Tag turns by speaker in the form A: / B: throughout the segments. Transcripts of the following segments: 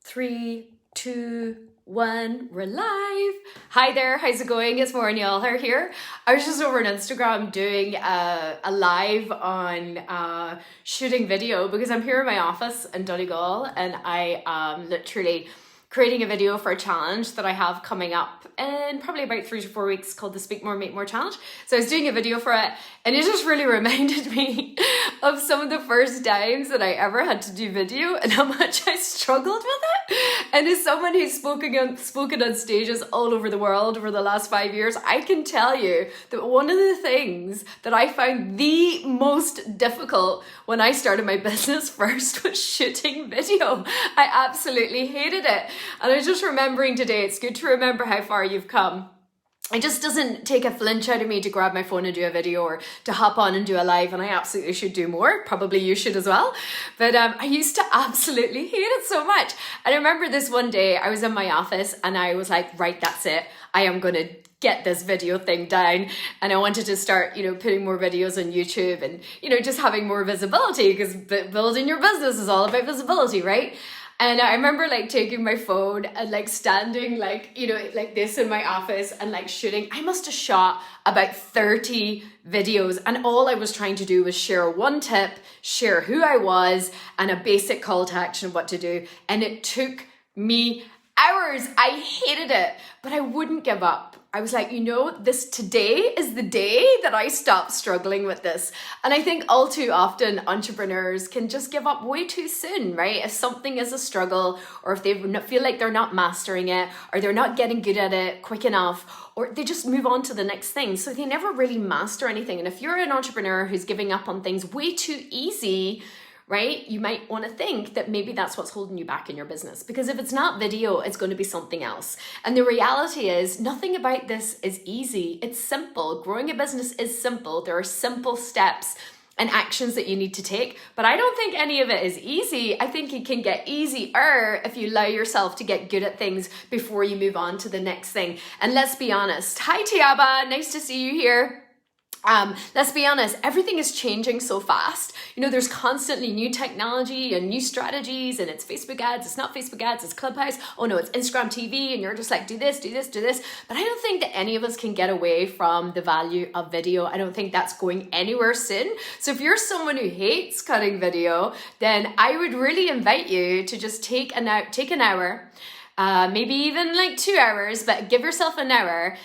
A: 3, 2, 1, we're live. Hi there, how's it going? It's Moira here. I was just over on Instagram doing a live on shooting video because I'm here in my office in Donegal and I am literally creating a video for a challenge that I have coming up in probably about 3 to 4 weeks called the Speak More, Make More challenge. So I was doing a video for it and it just really reminded me of some of the first times that I ever had to do video and how much I struggled with it. And as someone who's spoken on stages all over the world over the last 5 years, I can tell you that one of the things that I found the most difficult when I started my business first was shooting video. I absolutely hated it. And I was just remembering today, it's good to remember how far you've come. It just doesn't take a flinch out of me to grab my phone and do a video or to hop on and do a live, and I absolutely should do more. Probably you should as well. But I used to absolutely hate it so much. And I remember this one day I was in my office and I was like, right, that's it. I am going to get this video thing down. And I wanted to start, putting more videos on YouTube and, just having more visibility, because building your business is all about visibility, right? And I remember taking my phone and standing like this in my office and shooting. I must have shot about 30 videos and all I was trying to do was share one tip, share who I was and a basic call to action of what to do. And it took me hours. I hated it, but I wouldn't give up. I was like, today is the day that I stop struggling with this. And I think all too often entrepreneurs can just give up way too soon, right? If something is a struggle, or if they feel like they're not mastering it, or they're not getting good at it quick enough, or they just move on to the next thing. So they never really master anything. And if you're an entrepreneur who's giving up on things way too easy, right? You might want to think that maybe that's what's holding you back in your business. Because if it's not video, it's going to be something else. And the reality is nothing about this is easy. It's simple. Growing a business is simple. There are simple steps and actions that you need to take. But I don't think any of it is easy. I think it can get easier if you allow yourself to get good at things before you move on to the next thing. And let's be honest. Hi, Tiaba. Nice to see you here. Let's be honest, everything is changing so fast. There's constantly new technology and new strategies, and it's Facebook ads, it's not Facebook ads, it's Clubhouse. Oh no, it's Instagram TV, and you're just like, do this, do this, do this. But I don't think that any of us can get away from the value of video. I don't think that's going anywhere soon. So if you're someone who hates cutting video, then I would really invite you to just take an hour, maybe even 2 hours, but give yourself an hour,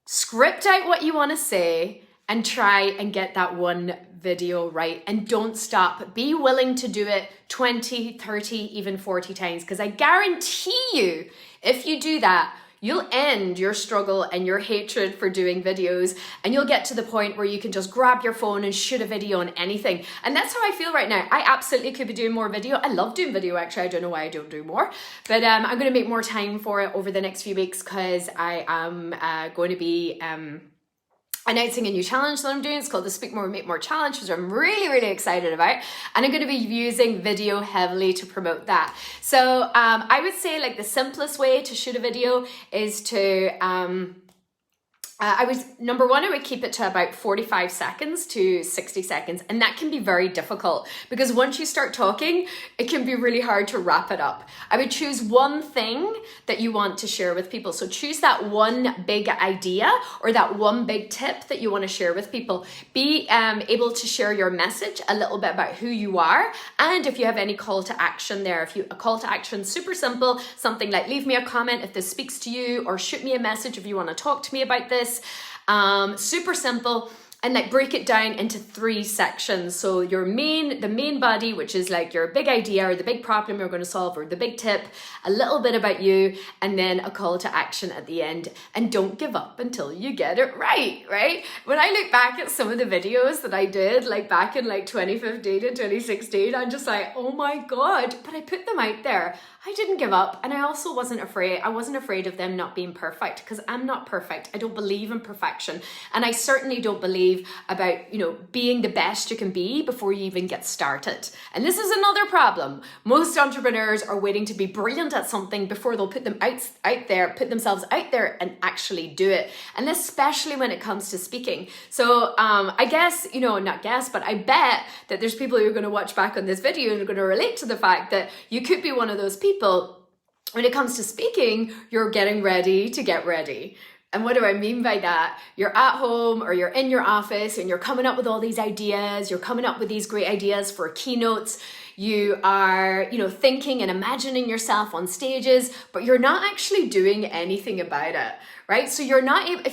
A: script out what you want to say, and try and get that one video right. And don't stop. Be willing to do it 20, 30, even 40 times. Because I guarantee you, if you do that, you'll end your struggle and your hatred for doing videos. And you'll get to the point where you can just grab your phone and shoot a video on anything. And that's how I feel right now. I absolutely could be doing more video. I love doing video, actually. I don't know why I don't do more. But I'm going to make more time for it over the next few weeks because I am going to be announcing a new challenge that I'm doing. It's called the Speak More, Make More challenge, which I'm really, really excited about. And I'm going to be using video heavily to promote that. So I would say the simplest way to shoot a video is to, number one, I would keep it to about 45 seconds to 60 seconds. And that can be very difficult because once you start talking, it can be really hard to wrap it up. I would choose one thing that you want to share with people. So choose that one big idea or that one big tip that you want to share with people. Be able to share your message, a little bit about who you are. And if you have any call to action there, a call to action, super simple, something like leave me a comment if this speaks to you, or shoot me a message if you want to talk to me about this. Super simple, and break it down into 3 sections. So the main body, which is your big idea or the big problem you're going to solve or the big tip, a little bit about you, and then a call to action at the end. And don't give up until you get it right? When I look back at some of the videos that I did back in 2015 and 2016, I'm just like, oh my God, but I put them out there. I didn't give up, and I also wasn't afraid. I wasn't afraid of them not being perfect because I'm not perfect. I don't believe in perfection, and I certainly don't believe about being the best you can be before you even get started. And this is another problem. Most entrepreneurs are waiting to be brilliant at something before they'll put themselves out there and actually do it. And especially when it comes to speaking. So I guess but I bet that there's people who are going to watch back on this video and are going to relate to the fact that you could be one of those people when it comes to speaking, you're getting ready to get ready. And what do I mean by that? You're at home or you're in your office and you're coming up with all these ideas. You're coming up with these great ideas for keynotes. You are, thinking and imagining yourself on stages, but you're not actually doing anything about it, right? So if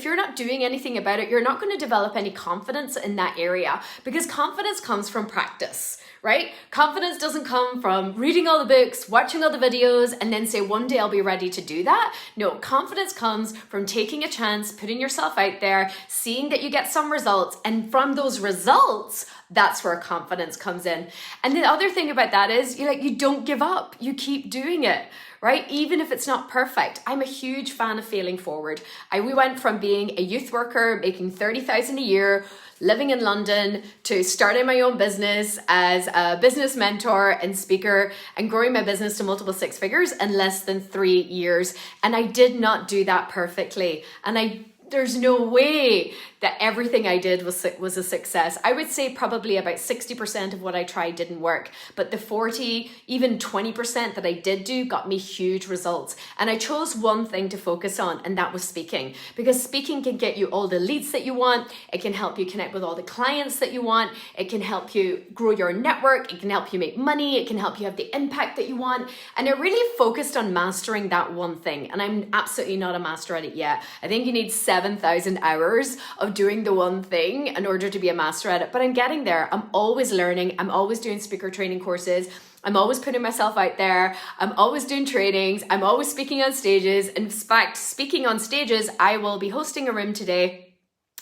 A: you're not doing anything about it, you're not going to develop any confidence in that area, because confidence comes from practice, right? Confidence doesn't come from reading all the books, watching all the videos, and then say, one day I'll be ready to do that. No, confidence comes from taking a chance, putting yourself out there, seeing that you get some results, and from those results, that's where confidence comes in. And the other thing about that is you don't give up. You keep doing it, right? Even if it's not perfect. I'm a huge fan of failing forward. We went from being a youth worker, making 30,000 a year, living in London, to starting my own business as a business mentor and speaker, and growing my business to multiple six figures in less than 3 years. And I did not do that perfectly. And there's no way that everything I did was a success. I would say probably about 60% of what I tried didn't work, but the 40, even 20% that I did do got me huge results. And I chose one thing to focus on, and that was speaking, because speaking can get you all the leads that you want. It can help you connect with all the clients that you want. It can help you grow your network. It can help you make money. It can help you have the impact that you want. And I really focused on mastering that one thing. And I'm absolutely not a master at it yet. I think you need 7,000 hours of doing the one thing in order to be a master at it, but I'm getting there. I'm always learning. I'm always doing speaker training courses. I'm always putting myself out there. I'm always doing trainings. I'm always speaking on stages. In fact, speaking on stages, I will be hosting a room today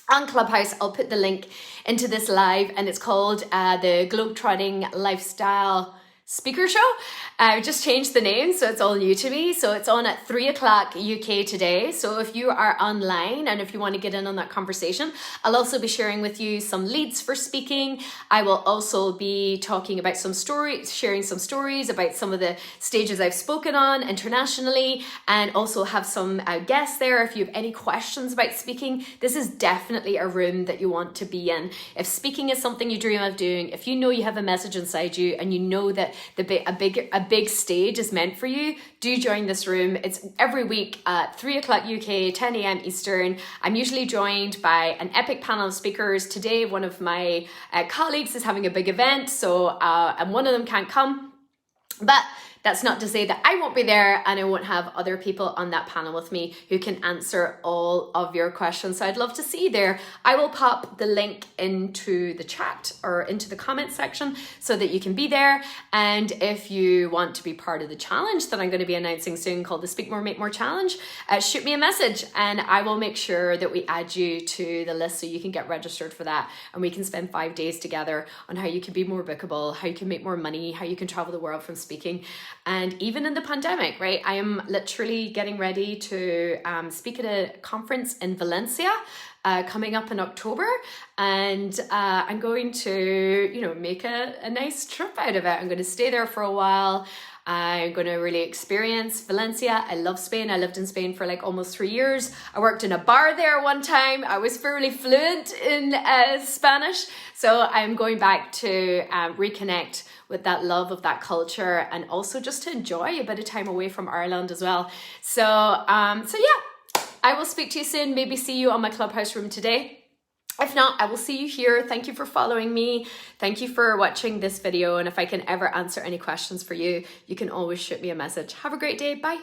A: on Clubhouse. I'll put the link into this live, and it's called the Globetrotting Lifestyle Speaker Show. I just changed the name, so it's all new to me. So it's on at 3 o'clock UK today. So if you are online and if you want to get in on that conversation, I'll also be sharing with you some leads for speaking. I will also be talking about some stories, sharing some stories about some of the stages I've spoken on internationally, and also have some guests there. If you have any questions about speaking, this is definitely a room that you want to be in. If speaking is something you dream of doing, if you know you have a message inside you and you know that a big stage is meant for you, do join this room. It's every week at 3 o'clock UK, 10 a.m. Eastern. I'm usually joined by an epic panel of speakers. Today, one of my colleagues is having a big event, so and one of them can't come. But that's not to say that I won't be there and I won't have other people on that panel with me who can answer all of your questions. So I'd love to see you there. I will pop the link into the chat or into the comment section so that you can be there. And if you want to be part of the challenge that I'm going to be announcing soon called the Speak More, Make More Challenge, shoot me a message and I will make sure that we add you to the list so you can get registered for that. And we can spend 5 days together on how you can be more bookable, how you can make more money, how you can travel the world from speaking. And even in the pandemic, right, I am literally getting ready to speak at a conference in Valencia coming up in October, and I'm going to, make a nice trip out of it. I'm going to stay there for a while. I'm going to really experience Valencia. I love Spain. I lived in Spain for like almost 3 years. I worked in a bar there one time. I was fairly fluent in Spanish. So I'm going back to reconnect with that love of that culture and also just to enjoy a bit of time away from Ireland as well. So yeah, I will speak to you soon. Maybe see you on my Clubhouse room today. If not, I will see you here. Thank you for following me. Thank you for watching this video. And if I can ever answer any questions for you, you can always shoot me a message. Have a great day. Bye.